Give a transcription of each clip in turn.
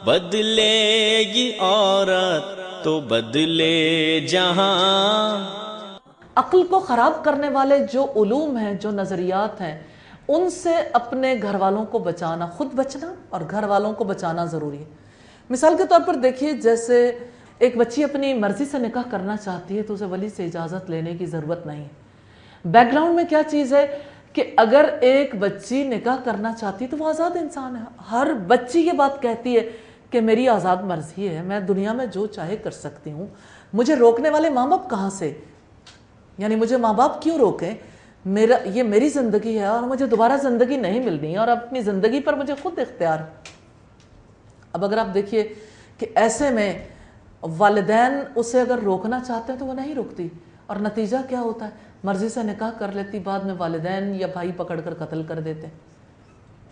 بدلے گی عورت تو بدلے جہاں۔ عقل کو خراب کرنے والے جو علوم ہیں، جو نظریات ہیں، ان سے اپنے گھر والوں کو بچانا، خود بچنا اور گھر والوں کو بچانا ضروری ہے۔ مثال کے طور پر دیکھیے، جیسے ایک بچی اپنی مرضی سے نکاح کرنا چاہتی ہے تو اسے ولی سے اجازت لینے کی ضرورت نہیں ہے۔ بیک گراؤنڈ میں کیا چیز ہے کہ اگر ایک بچی نکاح کرنا چاہتی ہے تو وہ آزاد انسان ہے۔ ہر بچی یہ بات کہتی ہے کہ میری آزاد مرضی ہے، میں دنیا میں جو چاہے کر سکتی ہوں، مجھے روکنے والے ماں باپ کہاں سے؟ یعنی مجھے ماں باپ کیوں روکیں؟ یہ میری زندگی ہے اور مجھے دوبارہ زندگی نہیں ملنی، اور اپنی زندگی پر مجھے خود اختیار ہے۔ اب اگر آپ دیکھیے کہ ایسے میں والدین اسے اگر روکنا چاہتے ہیں تو وہ نہیں روکتی، اور نتیجہ کیا ہوتا ہے؟ مرضی سے نکاح کر لیتی، بعد میں والدین یا بھائی پکڑ کر قتل کر دیتے ہیں۔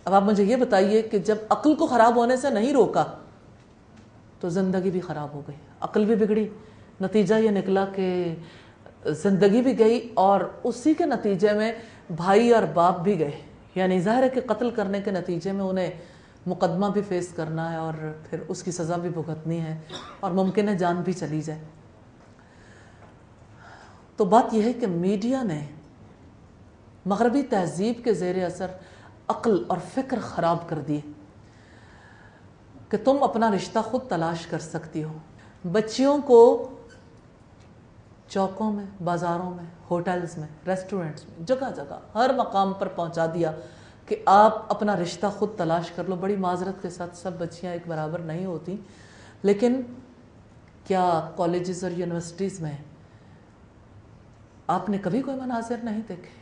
اب آپ مجھے یہ بتائیے کہ جب عقل کو خراب ہونے سے نہیں روکا تو زندگی بھی خراب ہو گئی، عقل بھی بگڑی، نتیجہ یہ نکلا کہ زندگی بھی گئی، اور اسی کے نتیجے میں بھائی اور باپ بھی گئے۔ یعنی ظاہر ہے کہ قتل کرنے کے نتیجے میں انہیں مقدمہ بھی فیس کرنا ہے اور پھر اس کی سزا بھی بھگتنی ہے، اور ممکن ہے جان بھی چلی جائے۔ تو بات یہ ہے کہ میڈیا نے مغربی تہذیب کے زیر اثر عقل اور فکر خراب کر دیے کہ تم اپنا رشتہ خود تلاش کر سکتی ہو۔ بچیوں کو چوکوں میں، بازاروں میں، ہوٹلز میں، ریسٹورنٹس میں، جگہ جگہ ہر مقام پر پہنچا دیا کہ آپ اپنا رشتہ خود تلاش کر لو۔ بڑی معذرت کے ساتھ سب بچیاں ایک برابر نہیں ہوتی، لیکن کیا کالجز اور یونیورسٹیز میں آپ نے کبھی کوئی مناظر نہیں دیکھے؟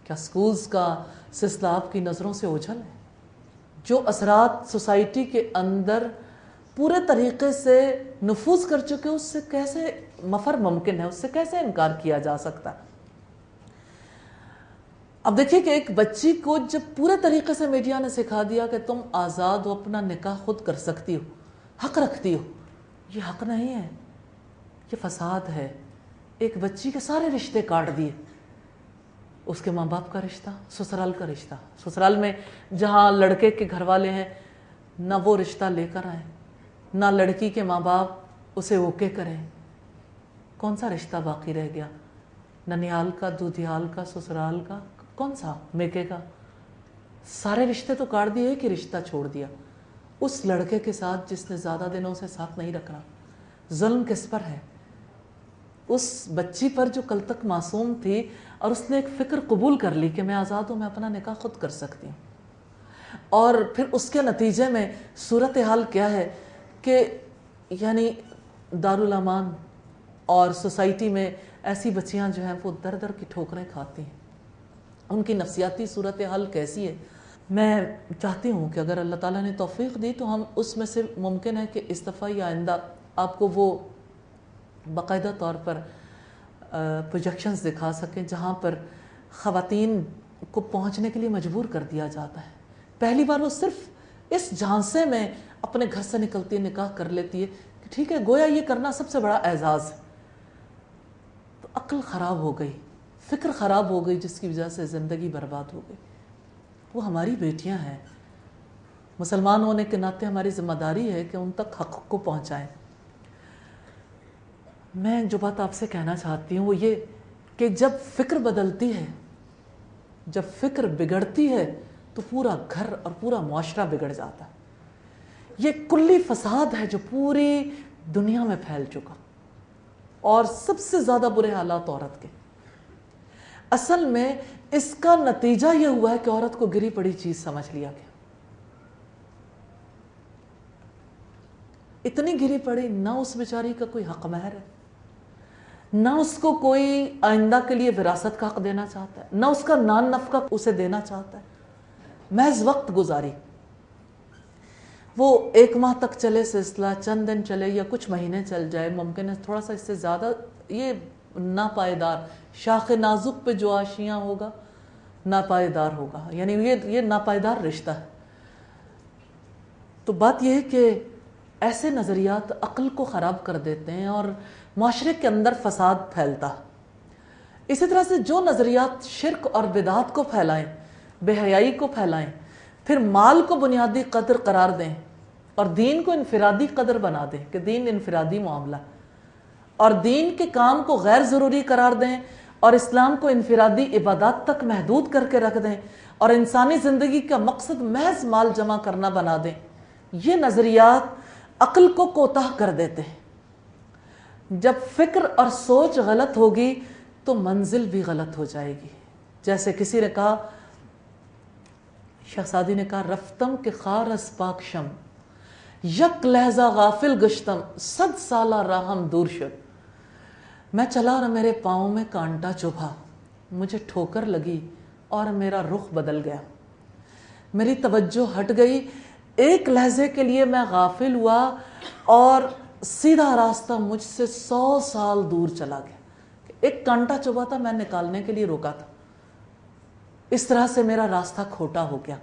کیا سکولز کا سلسلہ آپ کی نظروں سے اوجھل ہے؟ جو اثرات سوسائٹی کے اندر پورے طریقے سے نفوذ کر چکے، اس سے کیسے مفر ممکن ہے؟ اس سے کیسے انکار کیا جا سکتا ہے؟ اب دیکھیے کہ ایک بچی کو جب پورے طریقے سے میڈیا نے سکھا دیا کہ تم آزاد ہو، اپنا نکاح خود کر سکتی ہو، حق رکھتی ہو، یہ حق نہیں ہے، یہ فساد ہے۔ ایک بچی کے سارے رشتے کاٹ دیے، اس کے ماں باپ کا رشتہ، سسرال کا رشتہ، سسرال میں جہاں لڑکے کے گھر والے ہیں نہ وہ رشتہ لے کر آئیں، نہ لڑکی کے ماں باپ اسے اوکے کریں، کون سا رشتہ باقی رہ گیا؟ ننیال کا، دودھیال کا، سسرال کا، کون سا میکے کا؟ سارے رشتے تو کاٹ دیے، ایک ہی رشتہ چھوڑ دیا اس لڑکے کے ساتھ جس نے زیادہ دنوں سے ساتھ نہیں رکھنا۔ ظلم کس پر ہے؟ اس بچی پر جو کل تک معصوم تھی اور اس نے ایک فکر قبول کر لی کہ میں آزاد ہوں، میں اپنا نکاح خود کر سکتی ہوں، اور پھر اس کے نتیجے میں صورتحال کیا ہے کہ یعنی دارالامان اور سوسائٹی میں ایسی بچیاں جو ہیں وہ در در کی ٹھوکریں کھاتی ہیں۔ ان کی نفسیاتی صورتحال کیسی ہے؟ میں چاہتی ہوں کہ اگر اللہ تعالیٰ نے توفیق دی تو ہم اس میں سے ممکن ہے کہ اس دفعہ یا آئندہ آپ کو وہ باقاعدہ طور پر پروجیکشنز دکھا سکیں جہاں پر خواتین کو پہنچنے کے لیے مجبور کر دیا جاتا ہے۔ پہلی بار وہ صرف اس جھانسے میں اپنے گھر سے نکلتی ہے، نکاح کر لیتی ہے کہ ٹھیک ہے، گویا یہ کرنا سب سے بڑا اعزاز ہے۔ تو عقل خراب ہو گئی، فکر خراب ہو گئی، جس کی وجہ سے زندگی برباد ہو گئی۔ وہ ہماری بیٹیاں ہیں، مسلمان ہونے کے ناطے ہماری ذمہ داری ہے کہ ان تک حق کو پہنچائیں۔ میں جو بات آپ سے کہنا چاہتی ہوں وہ یہ کہ جب فکر بدلتی ہے، جب فکر بگڑتی ہے تو پورا گھر اور پورا معاشرہ بگڑ جاتا ہے۔ یہ کلی فساد ہے جو پوری دنیا میں پھیل چکا، اور سب سے زیادہ برے حالات عورت کے۔ اصل میں اس کا نتیجہ یہ ہوا ہے کہ عورت کو گری پڑی چیز سمجھ لیا گیا۔ اتنی گری پڑی، نہ اس بیچاری کا کوئی حق مہر ہے، نہ اس کو کوئی آئندہ کے لیے وراثت کا حق دینا چاہتا ہے، نہ اس کا نان نفقہ اسے دینا چاہتا ہے، محض وقت گزاری۔ وہ 1 ماہ تک چلے سلسلہ، چند دن چلے یا کچھ مہینے چل جائے، ممکن ہے تھوڑا سا اس سے زیادہ، یہ ناپائیدار، شاخ نازک پہ جو آشیاں ہوگا ناپائیدار ہوگا، یعنی یہ ناپائیدار رشتہ ہے۔ تو بات یہ ہے کہ ایسے نظریات عقل کو خراب کر دیتے ہیں اور معاشرے کے اندر فساد پھیلتا۔ اسی طرح سے جو نظریات شرک اور بدعات کو پھیلائیں، بے حیائی کو پھیلائیں، پھر مال کو بنیادی قدر قرار دیں اور دین کو انفرادی قدر بنا دیں کہ دین انفرادی معاملہ، اور دین کے کام کو غیر ضروری قرار دیں اور اسلام کو انفرادی عبادات تک محدود کر کے رکھ دیں اور انسانی زندگی کا مقصد محض مال جمع کرنا بنا دیں، یہ نظریات عقل کو کوتاہ کر دیتے ہیں۔ جب فکر اور سوچ غلط ہوگی تو منزل بھی غلط ہو جائے گی۔ جیسے کسی نے کہا، شیخ سعدی نے کہا، رفتم کے خار از پاک شم، یک لہجہ غافل گشتم، 100 سالہ راہم دور شد۔ میں چلا اور میرے پاؤں میں کانٹا چبھا، مجھے ٹھوکر لگی اور میرا رخ بدل گیا، میری توجہ ہٹ گئی، ایک لحظے کے لیے میں غافل ہوا اور سیدھا راستہ مجھ سے 100 سال دور چلا گیا۔ ایک کانٹا چبھا تھا، میں نکالنے کے لیے روکا تھا، اس طرح سے میرا راستہ کھوٹا ہو گیا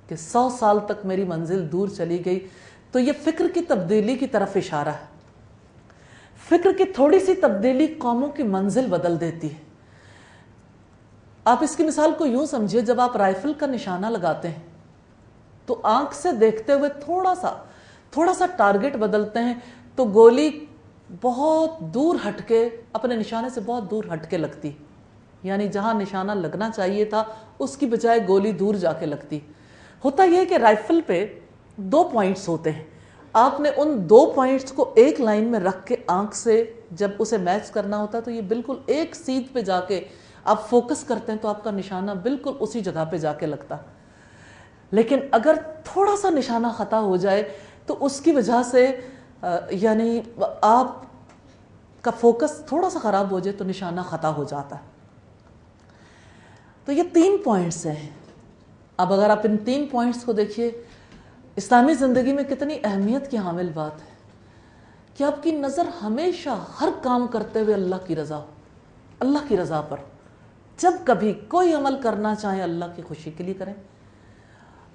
کہ 100 سال تک میری منزل دور چلی گئی۔ تو یہ فکر کی تبدیلی کی طرف اشارہ ہے۔ فکر کی تھوڑی سی تبدیلی قوموں کی منزل بدل دیتی ہے۔ آپ اس کی مثال کو یوں سمجھے، جب آپ رائفل کا نشانہ لگاتے ہیں تو آنکھ سے دیکھتے ہوئے تھوڑا سا ٹارگٹ بدلتے ہیں تو گولی بہت دور ہٹ کے، اپنے نشانے سے بہت دور ہٹ کے لگتی، یعنی جہاں نشانہ لگنا چاہیے تھا اس کی بجائے گولی دور جا کے لگتی۔ ہوتا یہ ہے کہ رائفل پہ 2 پوائنٹس ہوتے ہیں، آپ نے ان 2 پوائنٹس کو ایک لائن میں رکھ کے آنکھ سے جب اسے میچ کرنا ہوتا ہے تو یہ بالکل ایک سیدھ پہ جا کے آپ فوکس کرتے ہیں تو آپ کا نشانہ بالکل اسی جگہ پہ جا کے لگتا۔ لیکن اگر تھوڑا سا نشانہ خطا ہو جائے تو اس کی وجہ سے یعنی آپ کا فوکس تھوڑا سا خراب ہو جائے تو نشانہ خطا ہو جاتا ہے۔ تو یہ 3 پوائنٹس ہیں۔ اب اگر آپ ان 3 پوائنٹس کو دیکھیے، اسلامی زندگی میں کتنی اہمیت کی حامل بات ہے کہ آپ کی نظر ہمیشہ ہر کام کرتے ہوئے اللہ کی رضا پر، جب کبھی کوئی عمل کرنا چاہیں اللہ کی خوشی کے لیے کریں۔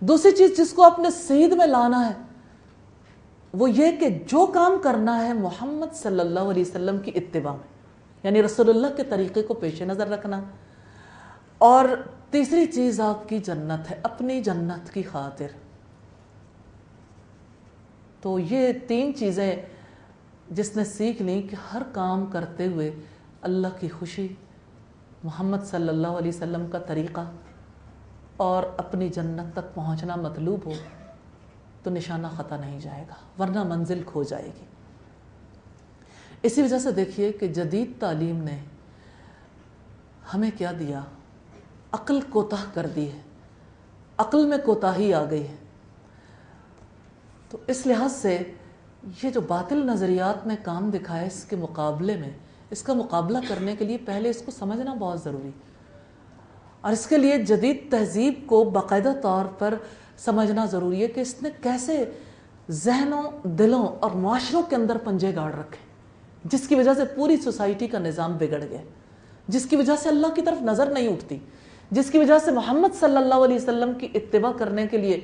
دوسری چیز جس کو آپ نے سید میں لانا ہے وہ یہ کہ جو کام کرنا ہے محمد صلی اللہ علیہ وسلم کی اتباع میں، یعنی رسول اللہ کے طریقے کو پیش نظر رکھنا۔ اور تیسری چیز آپ کی جنت ہے، اپنی جنت کی خاطر۔ تو یہ 3 چیزیں جس نے سیکھ لیں کہ ہر کام کرتے ہوئے اللہ کی خوشی، محمد صلی اللہ علیہ وسلم کا طریقہ اور اپنی جنت تک پہنچنا مطلوب ہو تو نشانہ خطا نہیں جائے گا، ورنہ منزل کھو جائے گی۔ اسی وجہ سے دیکھیے کہ جدید تعلیم نے ہمیں کیا دیا، عقل کوتاہ کر دی ہے، عقل میں کوتاہی آ گئی ہے۔ تو اس لحاظ سے یہ جو باطل نظریات نے کام دکھائے، اس کے مقابلے میں، اس کا مقابلہ کرنے کے لیے پہلے اس کو سمجھنا بہت ضروری، اور اس کے لیے جدید تہذیب کو باقاعدہ طور پر سمجھنا ضروری ہے کہ اس نے کیسے ذہنوں، دلوں اور معاشروں کے اندر پنجے گاڑ رکھے، جس کی وجہ سے پوری سوسائٹی کا نظام بگڑ گیا، جس کی وجہ سے اللہ کی طرف نظر نہیں اٹھتی، جس کی وجہ سے محمد صلی اللہ علیہ وسلم کی اتباع کرنے کے لیے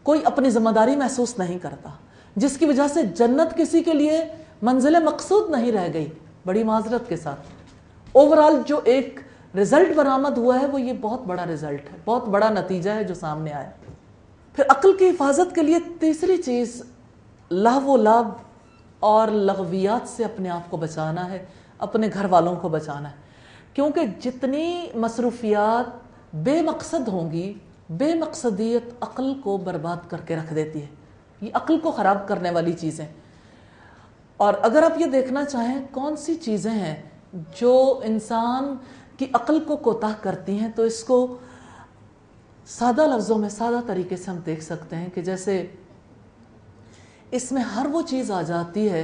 کوئی اپنی ذمہ داری محسوس نہیں کرتا، جس کی وجہ سے جنت کسی کے لیے منزل مقصود نہیں رہ گئی۔ بڑی معذرت کے ساتھ اوورال جو ایک رزلٹ برآمد ہوا ہے وہ یہ بہت بڑا رزلٹ ہے، بہت بڑا نتیجہ ہے جو سامنے آیا۔ پھر عقل کی حفاظت کے لیے تیسری چیز لہو و لعب اور لغویات سے اپنے آپ کو بچانا ہے، اپنے گھر والوں کو بچانا ہے، کیونکہ جتنی مصروفیات بے مقصد ہوں گی، بے مقصدیت عقل کو برباد کر کے رکھ دیتی ہے، یہ عقل کو خراب کرنے والی چیزیں۔ اور اگر آپ یہ دیکھنا چاہیں کون سی چیزیں ہیں جو انسان کی عقل کو کوتاہ کرتی ہیں، تو اس کو سادہ لفظوں میں، سادہ طریقے سے ہم دیکھ سکتے ہیں کہ جیسے اس میں ہر وہ چیز آ جاتی ہے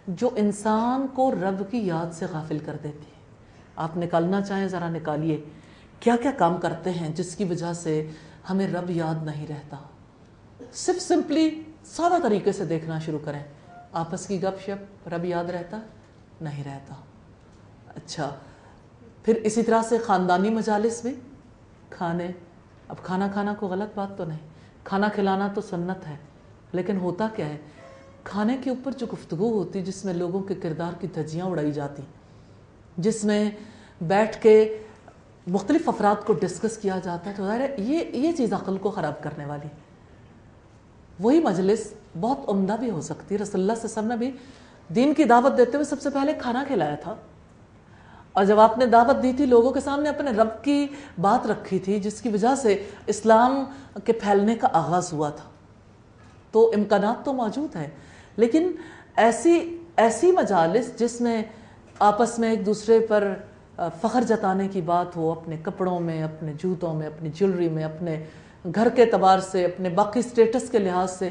جو انسان کو رب کی یاد سے غافل کر دیتی ہے۔ آپ نکالنا چاہیں ذرا نکالیے، کیا کیا کام کرتے ہیں جس کی وجہ سے ہمیں رب یاد نہیں رہتا۔ صرف سمپلی سادہ طریقے سے دیکھنا شروع کریں، آپس کی گپ شپ، رب یاد رہتا نہیں رہتا۔ اچھا، پھر اسی طرح سے خاندانی مجالس بھی، کھانے، اب کھانا کھانا کو غلط بات تو نہیں، کھانا کھلانا تو سنت ہے، لیکن ہوتا کیا ہے، کھانے کے اوپر جو گفتگو ہوتی جس میں لوگوں کے کردار کی دھجیاں اڑائی جاتی، جس میں بیٹھ کے مختلف افراد کو ڈسکس کیا جاتا ہے، تو ظاہر ہے یہ چیز عقل کو خراب کرنے والی، وہی مجلس بہت عمدہ بھی ہو سکتی ہے۔ رسول اللہ صلی اللہ علیہ وسلم نے بھی دین کی دعوت دیتے ہوئے سب سے پہلے کھانا کھلایا تھا، اور جب آپ نے دعوت دی تھی لوگوں کے سامنے اپنے رب کی بات رکھی تھی جس کی وجہ سے اسلام کے پھیلنے کا آغاز ہوا تھا، تو امکانات تو موجود ہیں، لیکن ایسی مجالس جس میں آپس میں ایک دوسرے پر فخر جتانے کی بات ہو، اپنے کپڑوں میں، اپنے جوتوں میں، اپنی جیولری میں، اپنے گھر کے اعتبار سے، اپنے باقی سٹیٹس کے لحاظ سے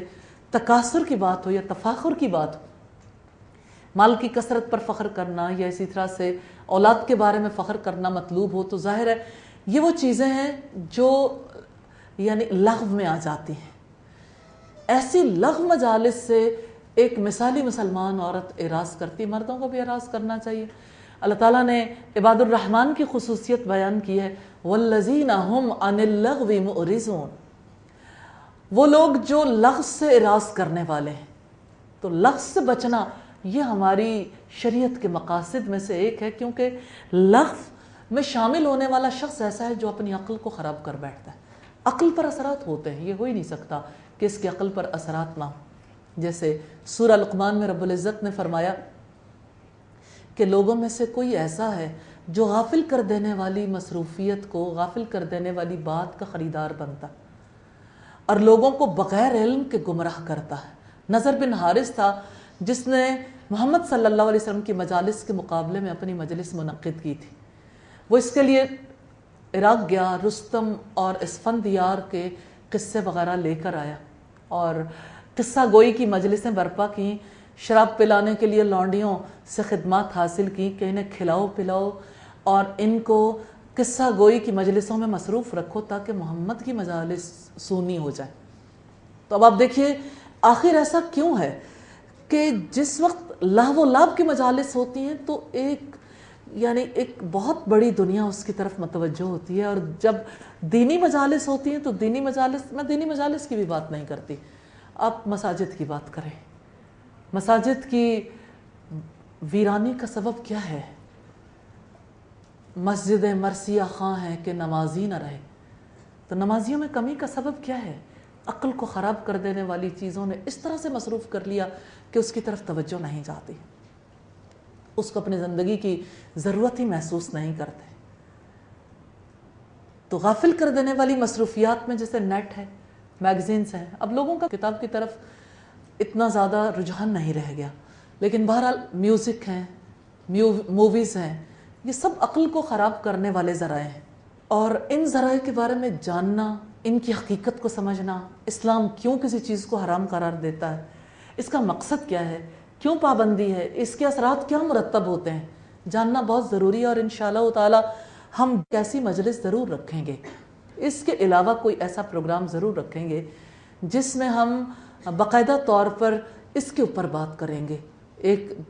تکاثر کی بات ہو یا تفاخر کی بات ہو، مال کی کثرت پر فخر کرنا یا اسی طرح سے اولاد کے بارے میں فخر کرنا مطلوب ہو، تو ظاہر ہے یہ وہ چیزیں ہیں جو یعنی لغو میں آ جاتی ہیں۔ ایسی لغو مجالس سے ایک مثالی مسلمان عورت اعراض کرتی، مردوں کو بھی اعراض کرنا چاہیے۔ اللہ تعالیٰ نے عباد الرحمن کی خصوصیت بیان کی ہے، وَالَّذِينَ هُمْ عَنِ اللَّغْوِ مُعْرِضُونَ، وہ لوگ جو لغو سے اعراض کرنے والے ہیں۔ تو لغو سے بچنا یہ ہماری شریعت کے مقاصد میں سے ایک ہے، کیونکہ لغو میں شامل ہونے والا شخص ایسا ہے جو اپنی عقل کو خراب کر بیٹھتا ہے۔ عقل پر اثرات ہوتے ہیں، یہ ہو ہی نہیں سکتا کہ اس کی عقل پر اثرات نہ ہوں۔ جیسے سورہ لقمان میں رب العزت نے فرمایا کہ لوگوں میں سے کوئی ایسا ہے جو غافل کر دینے والی مصروفیت کو، غافل کر دینے والی بات کا خریدار بنتا اور لوگوں کو بغیر علم کے گمراہ کرتا ہے۔ نضر بن حارث تھا جس نے محمد صلی اللہ علیہ وسلم کی مجالس کے مقابلے میں اپنی مجلس منعقد کی تھی۔ وہ اس کے لیے عراق گیا، رستم اور اسفندیار کے قصے وغیرہ لے کر آیا اور قصہ گوئی کی مجلسیں برپا کیں، شراب پلانے کے لیے لونڈیوں سے خدمات حاصل کی کہ انہیں کھلاؤ پلاؤ اور ان کو قصہ گوئی کی مجلسوں میں مصروف رکھو تاکہ محمد کی مجالس سونی ہو جائے۔ تو اب آپ دیکھیے آخر ایسا کیوں ہے کہ جس وقت لہو و لعب کی مجالس ہوتی ہیں تو ایک بہت بڑی دنیا اس کی طرف متوجہ ہوتی ہے، اور جب دینی مجالس ہوتی ہیں تو دینی مجالس کی بھی بات نہیں کرتی، آپ مساجد کی بات کریں۔ مساجد کی ویرانی کا سبب کیا ہے؟ مسجد مرثیہ خواں ہے کہ نمازی نہ رہے، تو نمازیوں میں کمی کا سبب کیا ہے؟ عقل کو خراب کر دینے والی چیزوں نے اس طرح سے مصروف کر لیا کہ اس کی طرف توجہ نہیں جاتی، اس کو اپنی زندگی کی ضرورت ہی محسوس نہیں کرتے۔ تو غافل کر دینے والی مصروفیات میں جیسے نیٹ ہے، میگزینز ہیں، اب لوگوں کا کتاب کی طرف اتنا زیادہ رجحان نہیں رہ گیا، لیکن بہرحال میوزک ہیں، موویز ہیں، یہ سب عقل کو خراب کرنے والے ذرائع ہیں، اور ان ذرائع کے بارے میں جاننا، ان کی حقیقت کو سمجھنا، اسلام کیوں کسی چیز کو حرام قرار دیتا ہے، اس کا مقصد کیا ہے، کیوں پابندی ہے، اس کے اثرات کیا مرتب ہوتے ہیں، جاننا بہت ضروری ہے۔ اور انشاءاللہ تعالی ہم ایسی مجلس ضرور رکھیں گے، اس کے علاوہ کوئی ایسا پروگرام ضرور رکھیں گے جس میں ہم باقاعدہ طور پر اس کے اوپر بات کریں گے۔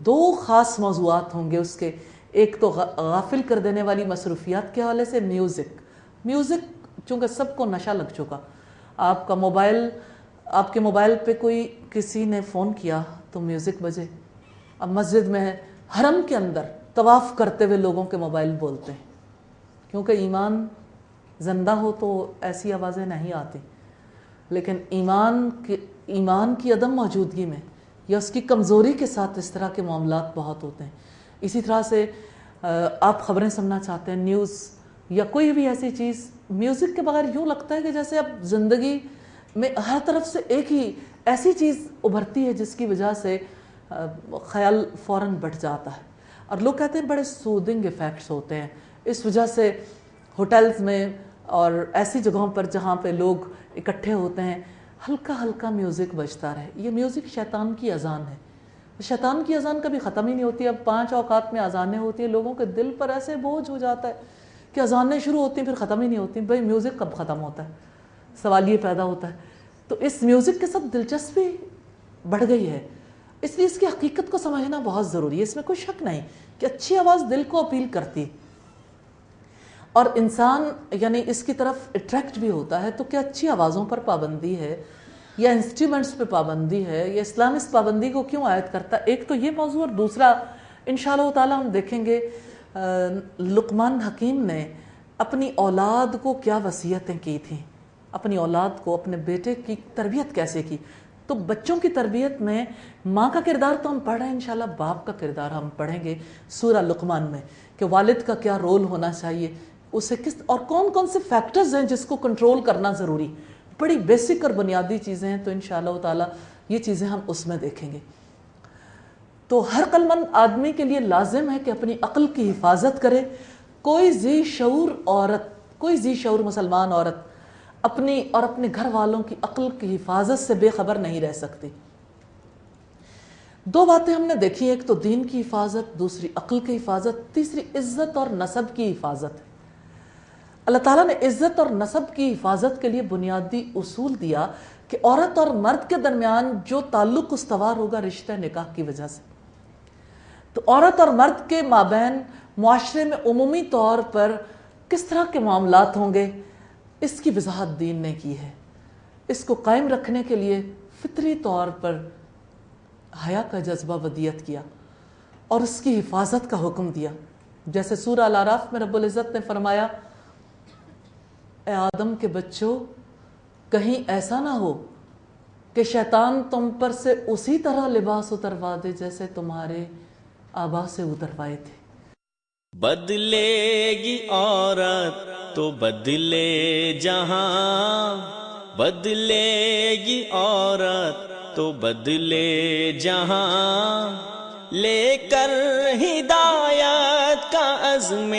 دو خاص موضوعات ہوں گے اس کے، ایک تو غافل کر دینے والی مصروفیات کے حوالے سے میوزک چونکہ سب کو نشہ لگ چکا، آپ کے موبائل پہ کسی نے فون کیا تو میوزک بجے، اب مسجد میں حرم کے اندر طواف کرتے ہوئے لوگوں کے موبائل بولتے ہیں، کیونکہ ایمان زندہ ہو تو ایسی آوازیں نہیں آتی، لیکن ایمان کی عدم موجودگی میں یا اس کی کمزوری کے ساتھ اس طرح کے معاملات بہت ہوتے ہیں۔ اسی طرح سے آپ خبریں سننا چاہتے ہیں، نیوز یا کوئی بھی ایسی چیز، میوزک کے بغیر یوں لگتا ہے کہ جیسے اب زندگی میں ہر طرف سے ایک ہی ایسی چیز ابھرتی ہے جس کی وجہ سے خیال فوراً بڑھ جاتا ہے، اور لوگ کہتے ہیں بڑے سودنگ ایفیکٹس ہوتے ہیں، اس وجہ سے ہوٹلز میں اور ایسی جگہوں پر جہاں پہ لوگ اکٹھے ہوتے ہیں ہلکا ہلکا میوزک بجتا رہے۔ یہ میوزک شیطان کی اذان ہے، شیطان کی اذان کبھی ختم ہی نہیں ہوتی۔ اب 5 اوقات میں اذانیں ہوتی ہیں، لوگوں کے دل پر ایسے بوجھ ہو جاتا ہے کہ اذانیں شروع ہوتی ہیں پھر ختم ہی نہیں ہوتی، بھئی میوزک کب ختم ہوتا ہے؟ سوال یہ پیدا ہوتا ہے۔ تو اس میوزک کے ساتھ دلچسپی بڑھ گئی ہے، اس لیے اس کی حقیقت کو سمجھنا بہت ضروری ہے۔ اس میں کوئی شک نہیں کہ اچھی آواز دل کو اپیل کرتی اور انسان اس کی طرف اٹریکٹ بھی ہوتا ہے، تو کیا اچھی آوازوں پر پابندی ہے یا انسٹرومنٹس پہ پابندی ہے یا اسلام اس پابندی کو کیوں عائد کرتا ہے؟ ایک تو یہ موضوع، اور دوسرا انشاءاللہ تعالی ہم دیکھیں گے لقمان حکیم نے اپنی اولاد کو کیا وصیتیں کی تھیں، اپنی اولاد کو، اپنے بیٹے کی تربیت کیسے کی۔ تو بچوں کی تربیت میں ماں کا کردار تو ہم پڑھ رہے ہیں، انشاءاللہ باپ کا کردار ہم پڑھیں گے سورہ لقمان میں، کہ والد کا کیا رول ہونا چاہیے، اسے کس اور کون کون سے فیکٹرز ہیں جس کو کنٹرول کرنا ضروری، بڑی بیسک اور بنیادی چیزیں ہیں. تو انشاءاللہ تعالی یہ چیزیں ہم اس میں دیکھیں گے. تو ہر عقل مند آدمی کے لیے لازم ہے کہ اپنی عقل کی حفاظت کرے. کوئی ذی شعور عورت، کوئی ذی شعور مسلمان عورت اپنی اور اپنے گھر والوں کی عقل کی حفاظت سے بے خبر نہیں رہ سکتی. دو باتیں ہم نے دیکھی، ایک تو دین کی حفاظت، دوسری عقل کی حفاظت، تیسری عزت اور نسب کی حفاظت. اللہ تعالیٰ نے عزت اور نسب کی حفاظت کے لیے بنیادی اصول دیا کہ عورت اور مرد کے درمیان جو تعلق استوار ہوگا رشتہ نکاح کی وجہ سے. تو عورت اور مرد کے مابین معاشرے میں عمومی طور پر کس طرح کے معاملات ہوں گے، اس کی وضاحت دین نے کی ہے. اس کو قائم رکھنے کے لیے فطری طور پر حیا کا جذبہ ودیت کیا اور اس کی حفاظت کا حکم دیا. جیسے سورہ الاعراف میں رب العزت نے فرمایا، اے آدم کے بچوں، کہیں ایسا نہ ہو کہ شیطان تم پر سے اسی طرح لباس اتروا دے جیسے تمہارے آبا سے اتروائے تھے. بدلے گی عورت تو بدلے جہاں، بدلے گی عورت تو بدلے جہاں، لے کر ہدایت کا عزم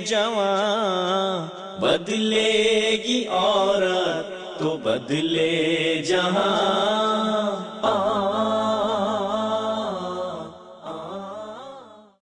جواں. بدلے گی عورت تو بدلے جہاں.